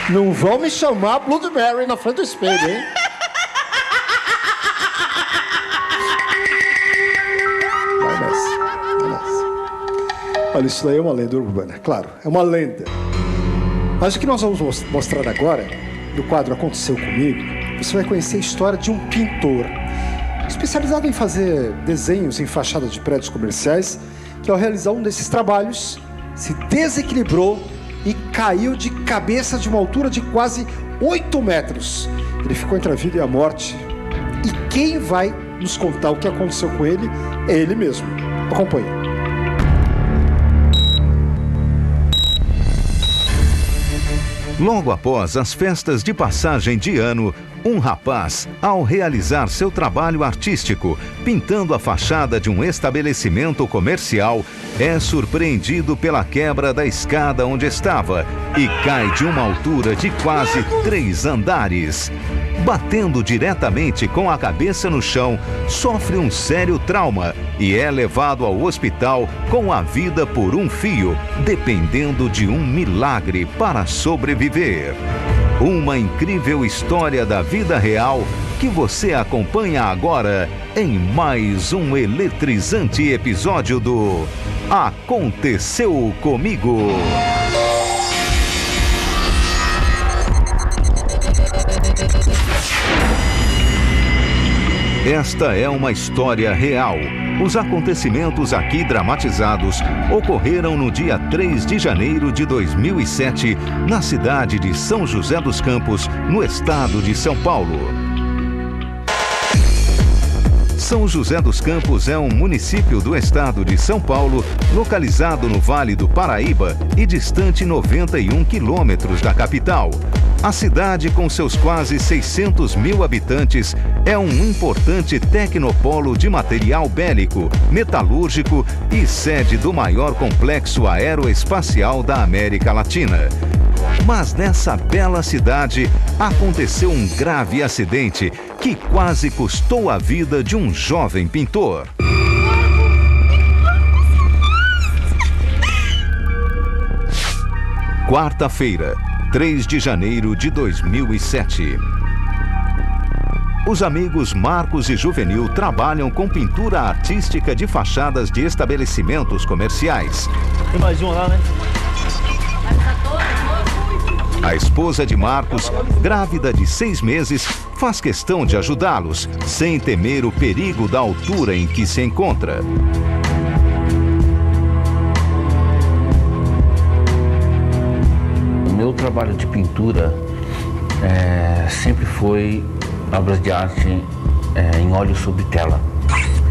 Não vão me chamar Blood Mary na frente do espelho, hein? Vai nessa. Olha, isso daí é uma lenda urbana, claro, é uma lenda. Mas o que nós vamos mostrar agora, no quadro Aconteceu Comigo, você vai conhecer a história de um pintor especializado em fazer desenhos em fachadas de prédios comerciais, que ao realizar um desses trabalhos, se desequilibrou e caiu de cabeça de uma altura de quase 8 metros. Ele ficou entre a vida e a morte. E quem vai nos contar o que aconteceu com ele é ele mesmo. Acompanhe. Logo após as festas de passagem de ano, um rapaz, ao realizar seu trabalho artístico, pintando a fachada de um estabelecimento comercial, é surpreendido pela quebra da escada onde estava e cai de uma altura de quase 3 andares. Batendo diretamente com a cabeça no chão, sofre um sério trauma e é levado ao hospital com a vida por um fio, dependendo de um milagre para sobreviver. Uma incrível história da vida real que você acompanha agora em mais um eletrizante episódio do Aconteceu Comigo. Esta é uma história real. Os acontecimentos aqui dramatizados ocorreram no dia 3 de janeiro de 2007, na cidade de São José dos Campos, no estado de São Paulo. São José dos Campos é um município do estado de São Paulo, localizado no Vale do Paraíba e distante 91 quilômetros da capital. A cidade, com seus quase 600 mil habitantes, é um importante tecnopolo de material bélico, metalúrgico e sede do maior complexo aeroespacial da América Latina. Mas nessa bela cidade aconteceu um grave acidente que quase custou a vida de um jovem pintor. Quarta-feira, 3 de janeiro de 2007. Os amigos Marcos e Juvenil trabalham com pintura artística de fachadas de estabelecimentos comerciais. Tem mais um lá, né? A esposa de Marcos, grávida de 6 meses, faz questão de ajudá-los, sem temer o perigo da altura em que se encontra. O meu trabalho de pintura sempre foi obras de arte em óleo sobre tela,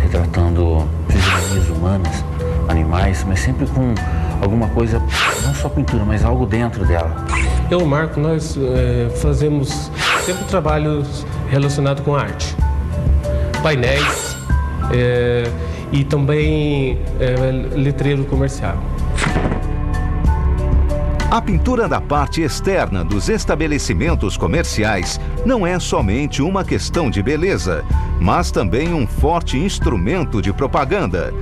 retratando fisionomias humanas, animais, mas sempre com alguma coisa, não só pintura, mas algo dentro dela. Eu e o Marco, nós fazemos sempre trabalhos relacionados com arte, painéis e também letreiro comercial. A pintura da parte externa dos estabelecimentos comerciais não é somente uma questão de beleza, mas também um forte instrumento de propaganda.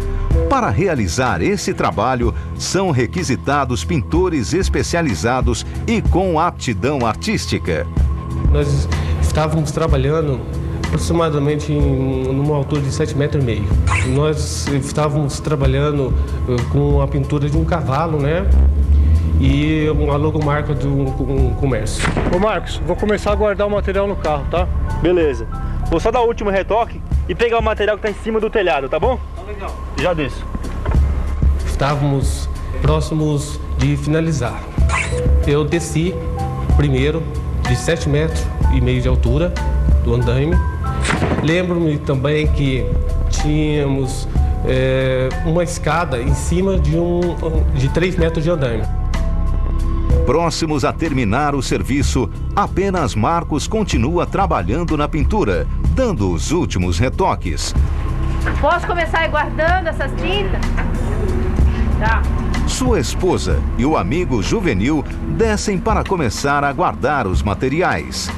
Para realizar esse trabalho, são requisitados pintores especializados e com aptidão artística. Nós estávamos trabalhando aproximadamente numa altura de 7,5 metros. Nós estávamos trabalhando com a pintura de um cavalo, né? E uma logomarca de um comércio. Ô Marcos, vou começar a guardar o material no carro, tá? Beleza. Vou só dar o último retoque e pegar o material que tá em cima do telhado, tá bom? Tá legal. Já desço. Estávamos próximos de finalizar. Eu desci primeiro de 7,5 metros de altura do andaime. Lembro-me também que tínhamos uma escada em cima de 3 metros de andaime. Próximos a terminar o serviço, apenas Marcos continua trabalhando na pintura, dando os últimos retoques. Posso começar a ir guardando essas tintas? Tá. Sua esposa e o amigo Juvenil descem para começar a guardar os materiais.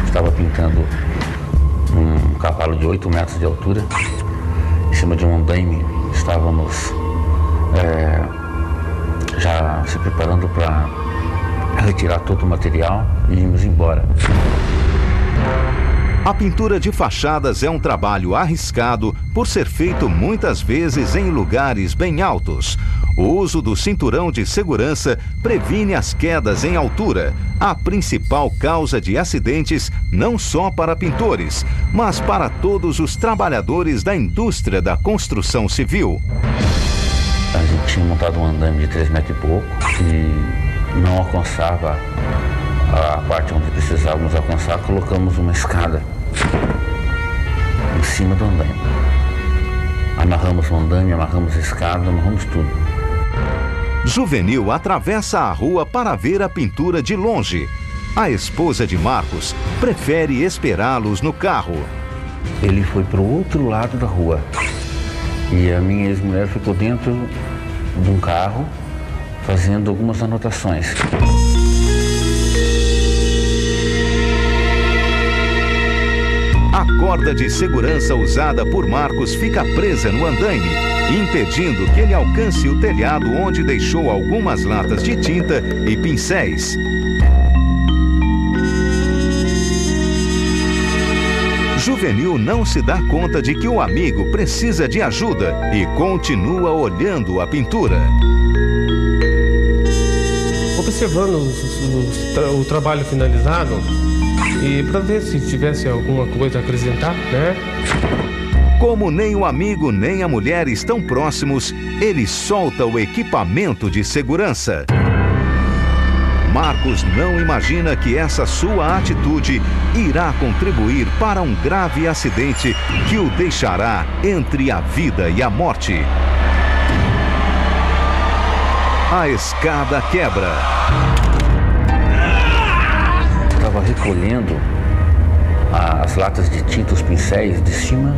Estava pintando um cavalo de 8 metros de altura, em cima de um andaime. Estávamos já se preparando para retirar todo o material e irmos embora. A pintura de fachadas é um trabalho arriscado por ser feito muitas vezes em lugares bem altos. O uso do cinturão de segurança previne as quedas em altura, a principal causa de acidentes não só para pintores, mas para todos os trabalhadores da indústria da construção civil. A gente tinha montado um andaime de 3 metros e pouco e não alcançava a parte onde precisávamos alcançar, colocamos uma escada em cima do andaime. Amarramos o andaime, amarramos a escada, amarramos tudo. Juvenil atravessa a rua para ver a pintura de longe. A esposa de Marcos prefere esperá-los no carro. Ele foi para o outro lado da rua e a minha ex-mulher ficou dentro de um carro fazendo algumas anotações. A corda de segurança usada por Marcos fica presa no andaime, impedindo que ele alcance o telhado onde deixou algumas latas de tinta e pincéis. Juvenil não se dá conta de que o amigo precisa de ajuda e continua olhando a pintura. Observando o trabalho finalizado, e para ver se tivesse alguma coisa a acrescentar, né? Como nem o amigo nem a mulher estão próximos, ele solta o equipamento de segurança. Marcos não imagina que essa sua atitude irá contribuir para um grave acidente que o deixará entre a vida e a morte. A escada quebra. Estava recolhendo as latas de tinta, os pincéis de cima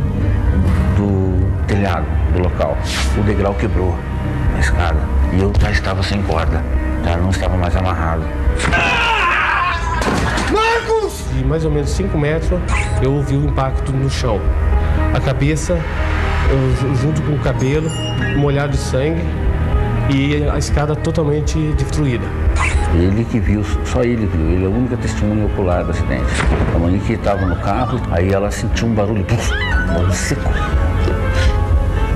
do telhado do local. O degrau quebrou na escada e eu já estava sem corda, já não estava mais amarrado. Marcos! De mais ou menos 5 metros, eu ouvi o impacto no chão. A cabeça, junto com o cabelo, molhado de sangue e a escada totalmente destruída. Ele que viu, só ele viu, ele é a única testemunha ocular do acidente. A Monique estava no carro, aí ela sentiu um barulho, um barulho seco.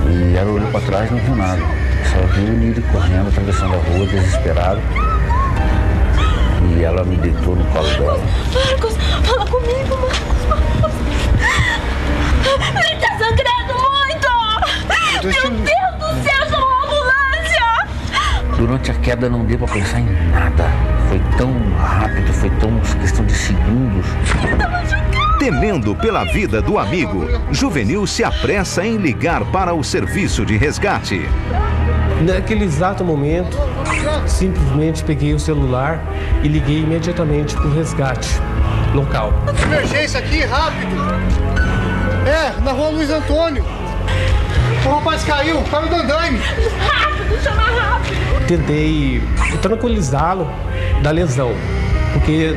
E ela olhou para trás e não viu nada. Só viu o Nilo correndo, atravessando a rua, desesperado. E ela me deitou no colo dela. Marcos, fala comigo, Marcos. Ele tá sangrando muito! Meu Deus do céu, chama uma ambulância! Durante a queda não deu para pensar em nada. Foi tão rápido, foi tão questão de segundos. Temendo pela vida do amigo, Juvenil se apressa em ligar para o serviço de resgate. Naquele exato momento, simplesmente peguei o celular e liguei imediatamente para o resgate local. Emergência aqui, rápido! Na rua Luiz Antônio. O rapaz caiu do andaime. Rápido, chama rápido! Tentei tranquilizá-lo da lesão, porque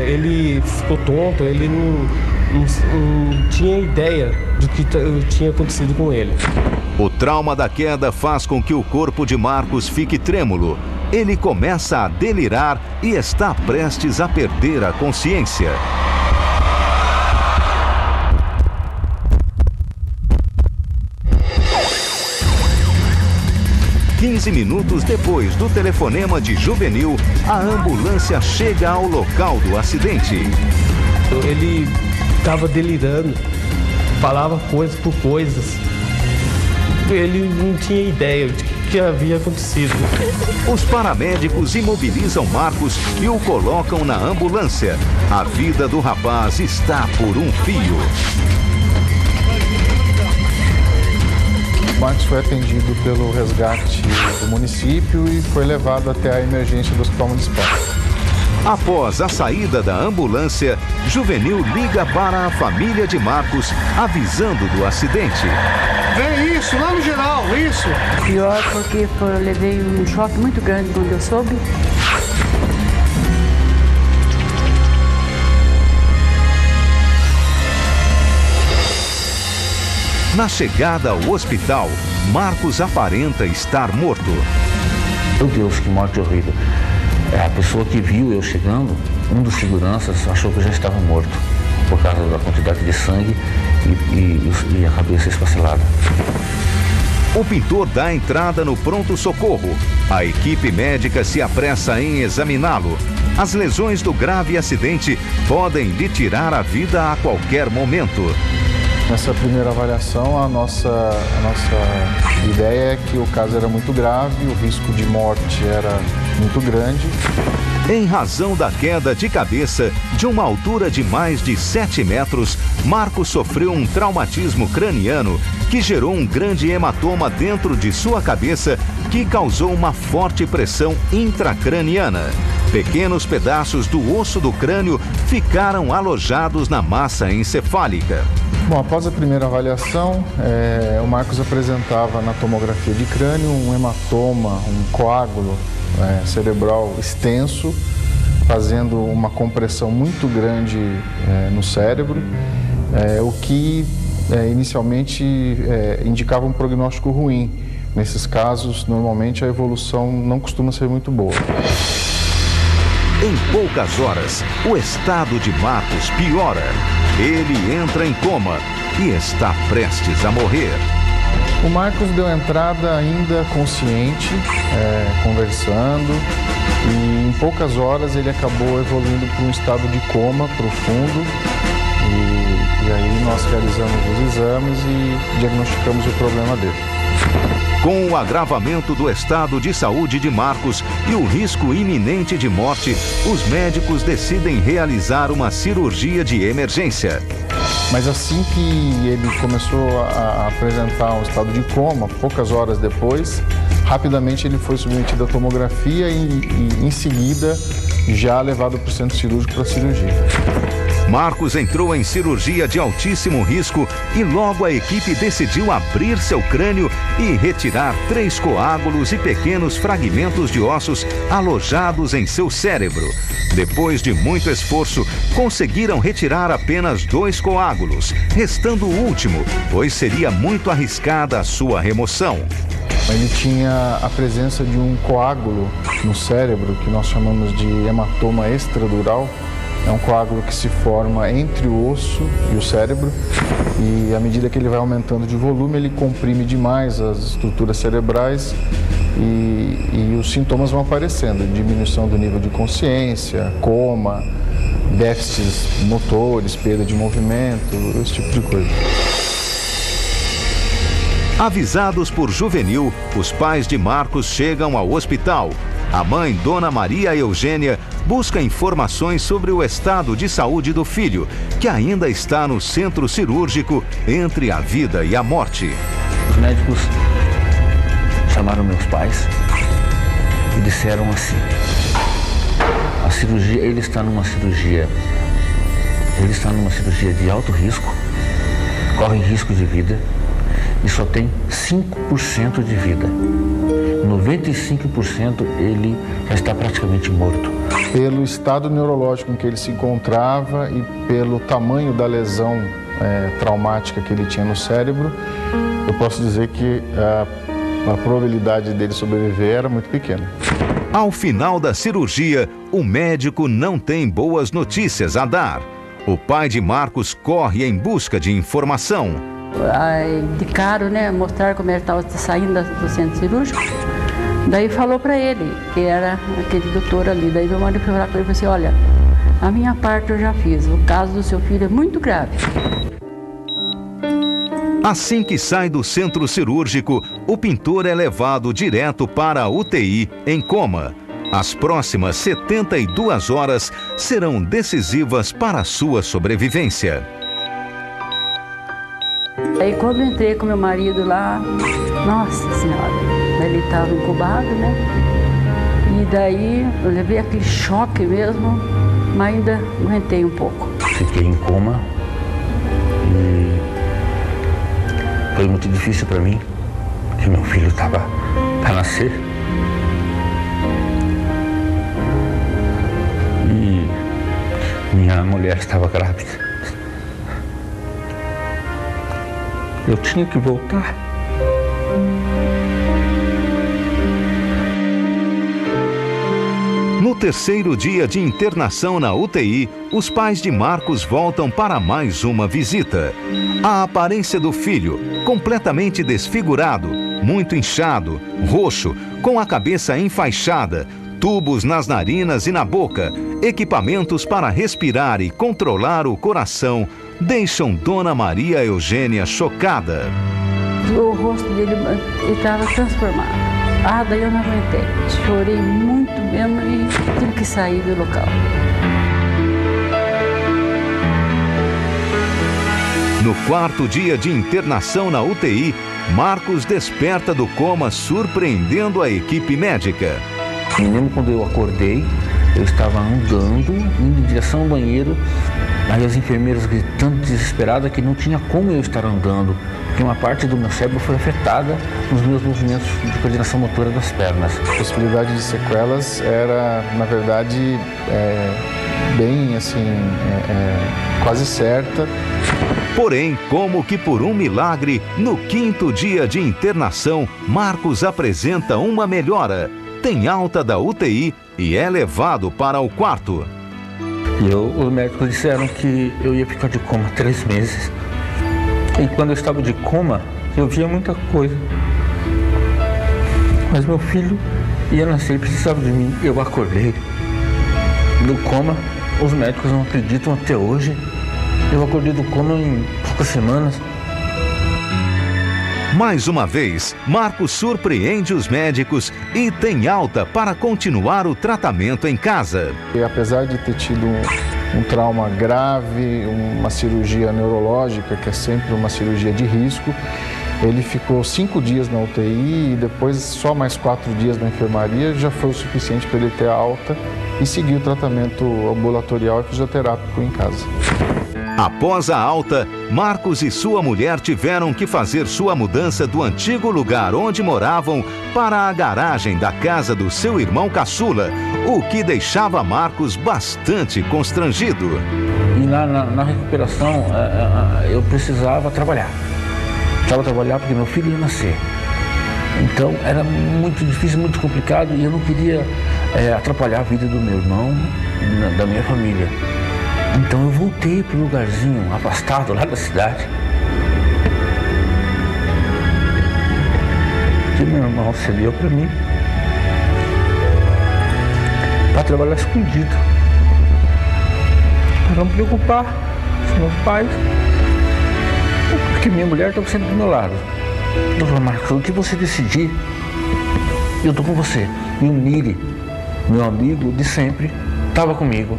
ele ficou tonto, ele não tinha ideia do que tinha acontecido com ele. O trauma da queda faz com que o corpo de Marcos fique trêmulo. Ele começa a delirar e está prestes a perder a consciência. Quinze minutos depois do telefonema de Juvenil, a ambulância chega ao local do acidente. Ele estava delirando, falava coisas por coisas. Ele não tinha ideia de que havia acontecido. Os paramédicos imobilizam Marcos e o colocam na ambulância. A vida do rapaz está por um fio. Marcos foi atendido pelo resgate do município e foi levado até a emergência do Hospital Municipal. Após a saída da ambulância, Juvenil liga para a família de Marcos, avisando do acidente. Vem isso, lá no geral, isso. Pior porque eu levei um choque muito grande quando eu soube. Na chegada ao hospital, Marcos aparenta estar morto. Meu Deus, que morte horrível. A pessoa que viu eu chegando, um dos seguranças achou que eu já estava morto, por causa da quantidade de sangue e a cabeça esfacelada. O pintor dá entrada no pronto-socorro. A equipe médica se apressa em examiná-lo. As lesões do grave acidente podem lhe tirar a vida a qualquer momento. Nessa primeira avaliação, a nossa ideia é que o caso era muito grave, o risco de morte era muito grande. Em razão da queda de cabeça, de uma altura de mais de 7 metros, Marcos sofreu um traumatismo craniano que gerou um grande hematoma dentro de sua cabeça que causou uma forte pressão intracraniana. Pequenos pedaços do osso do crânio ficaram alojados na massa encefálica. Bom, após a primeira avaliação, o Marcos apresentava na tomografia de crânio um hematoma, um coágulo cerebral extenso, fazendo uma compressão muito grande no cérebro, o que inicialmente indicava um prognóstico ruim. Nesses casos, normalmente a evolução não costuma ser muito boa. Em poucas horas, o estado de Marcos piora. Ele entra em coma e está prestes a morrer. O Marcos deu entrada ainda consciente, conversando, e em poucas horas ele acabou evoluindo para um estado de coma profundo. E aí nós realizamos os exames e diagnosticamos o problema dele. Com o agravamento do estado de saúde de Marcos e o risco iminente de morte, os médicos decidem realizar uma cirurgia de emergência. Mas assim que ele começou a apresentar um estado de coma, poucas horas depois, rapidamente ele foi submetido à tomografia e em seguida já levado para o centro cirúrgico para a cirurgia. Marcos entrou em cirurgia de altíssimo risco e logo a equipe decidiu abrir seu crânio e retirar 3 coágulos e pequenos fragmentos de ossos alojados em seu cérebro. Depois de muito esforço, conseguiram retirar apenas 2 coágulos, restando o último, pois seria muito arriscada a sua remoção. Ele tinha a presença de um coágulo no cérebro, que nós chamamos de hematoma extradural. É um coágulo que se forma entre o osso e o cérebro e à medida que ele vai aumentando de volume, ele comprime demais as estruturas cerebrais e os sintomas vão aparecendo, diminuição do nível de consciência, coma, déficits motores, perda de movimento, esse tipo de coisa. Avisados por Juvenil, os pais de Marcos chegam ao hospital. A mãe, Dona Maria Eugênia, busca informações sobre o estado de saúde do filho, que ainda está no centro cirúrgico entre a vida e a morte. Os médicos chamaram meus pais e disseram assim: a cirurgia, ele está numa cirurgia de alto risco, corre risco de vida e só tem 5% de vida. 95% ele já está praticamente morto. Pelo estado neurológico em que ele se encontrava e pelo tamanho da lesão traumática que ele tinha no cérebro, eu posso dizer que a probabilidade dele sobreviver era muito pequena. Ao final da cirurgia, o médico não tem boas notícias a dar. O pai de Marcos corre em busca de informação. De caro, né, mostrar como ele estava saindo do centro cirúrgico. Daí falou para ele, que era aquele doutor ali. Daí meu marido foi falar para ele e falou assim: olha, a minha parte eu já fiz, o caso do seu filho é muito grave. Assim que sai do centro cirúrgico, o pintor é levado direto para a UTI em coma. As próximas 72 horas serão decisivas para a sua sobrevivência. Aí quando eu entrei com meu marido lá, nossa senhora, ele estava incubado, né? E daí eu levei aquele choque mesmo, mas ainda aguentei um pouco. Fiquei em coma e foi muito difícil para mim, porque meu filho estava para nascer. E minha mulher estava grávida. Eu tinha que voltar. No No terceiro dia de internação na UTI, os pais de Marcos voltam para mais uma visita. A aparência do filho, completamente desfigurado, muito inchado, roxo, com a cabeça enfaixada, tubos nas narinas e na boca, equipamentos para respirar e controlar o coração, deixam Dona Maria Eugênia chocada. O rosto dele estava transformado. Daí eu não aguentei. Chorei muito mesmo e tive que sair do local. No quarto dia de internação na UTI, Marcos desperta do coma, surpreendendo a equipe médica. Me lembro quando eu acordei, eu estava andando, indo em direção ao banheiro, aí as enfermeiras gritando desesperada que não tinha como eu estar andando, porque uma parte do meu cérebro foi afetada nos meus movimentos de coordenação motora das pernas. A possibilidade de sequelas era, na verdade, bem assim, quase certa. Porém, como que por um milagre, no quinto dia de internação, Marcos apresenta uma melhora. Tem alta da UTI e é levado para o quarto. Os médicos disseram que eu ia ficar de coma 3 meses. E quando eu estava de coma, eu via muita coisa. Mas meu filho ia nascer e precisava de mim. Eu acordei do coma. Os médicos não acreditam até hoje. Eu acordei do coma em poucas semanas. Mais uma vez, Marcos surpreende os médicos e tem alta para continuar o tratamento em casa. E apesar de ter tido um trauma grave, uma cirurgia neurológica, que é sempre uma cirurgia de risco, ele ficou 5 dias na UTI e depois só mais 4 dias na enfermaria já foi o suficiente para ele ter alta e seguir o tratamento ambulatorial e fisioterápico em casa. Após a alta, Marcos e sua mulher tiveram que fazer sua mudança do antigo lugar onde moravam para a garagem da casa do seu irmão caçula, o que deixava Marcos bastante constrangido. E na recuperação eu precisava trabalhar. Precisava trabalhar porque meu filho ia nascer. Então era muito difícil, muito complicado e eu não queria atrapalhar a vida do meu irmão, da minha família. Então eu voltei para um lugarzinho afastado lá da cidade. Que meu irmão cedeu para mim para trabalhar escondido. Para não preocupar os meus pais. Porque minha mulher estava sempre do meu lado. Eu falei, Marcos, o que você decidir, eu estou com você. E o Miri, meu amigo de sempre, estava comigo.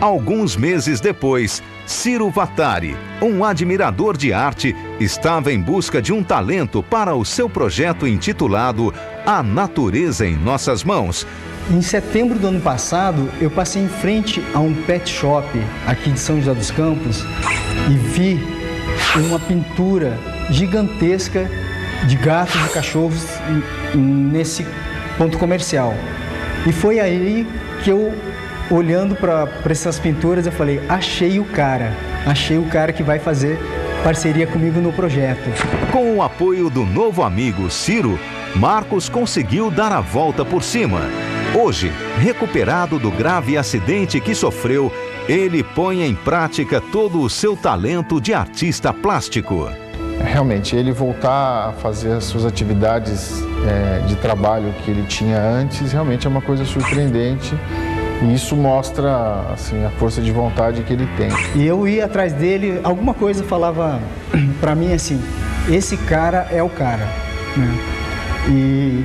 Alguns meses depois, Ciro Vatari, um admirador de arte, estava em busca de um talento para o seu projeto intitulado A Natureza em Nossas Mãos. Em setembro do ano passado, eu passei em frente a um pet shop aqui de São José dos Campos e vi uma pintura gigantesca de gatos e cachorros nesse ponto comercial. E foi aí que eu, olhando para essas pinturas, eu falei, achei o cara que vai fazer parceria comigo no projeto. Com o apoio do novo amigo Ciro, Marcos conseguiu dar a volta por cima. Hoje, recuperado do grave acidente que sofreu, ele põe em prática todo o seu talento de artista plástico. Realmente, ele voltar a fazer as suas atividades de trabalho que ele tinha antes, realmente é uma coisa surpreendente. E isso mostra assim, a força de vontade que ele tem. E eu ia atrás dele, alguma coisa falava pra mim assim, esse cara é o cara. Né? E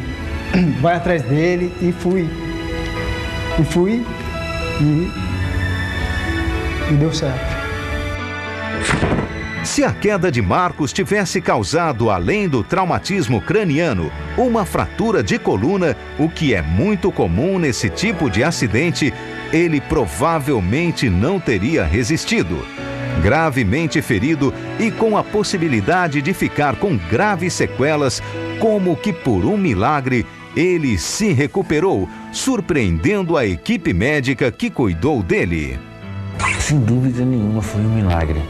vai atrás dele e fui. E deu certo. Se a queda de Marcos tivesse causado, além do traumatismo craniano, uma fratura de coluna, o que é muito comum nesse tipo de acidente, ele provavelmente não teria resistido. Gravemente ferido e com a possibilidade de ficar com graves sequelas, como que por um milagre, ele se recuperou, surpreendendo a equipe médica que cuidou dele. Sem dúvida nenhuma, foi um milagre.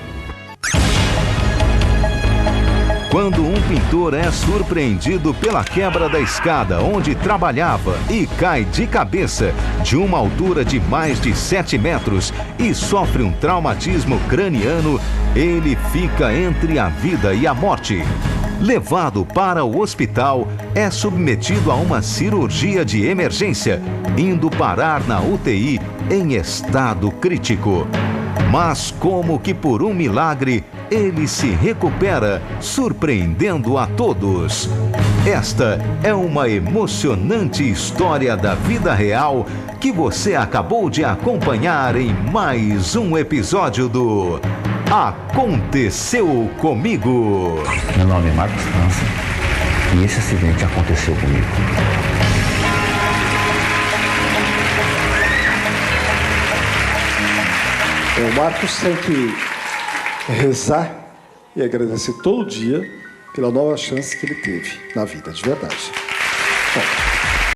Quando um pintor é surpreendido pela quebra da escada onde trabalhava e cai de cabeça de uma altura de mais de 7 metros e sofre um traumatismo craniano, ele fica entre a vida e a morte. Levado para o hospital, é submetido a uma cirurgia de emergência, indo parar na UTI em estado crítico. Mas como que por um milagre, ele se recupera, surpreendendo a todos. Esta é uma emocionante história da vida real que você acabou de acompanhar em mais um episódio do Aconteceu Comigo. Meu nome é Marcos França e esse acidente aconteceu comigo. O Marcos tem que rezar e agradecer todo dia pela nova chance que ele teve na vida, de verdade. Bom,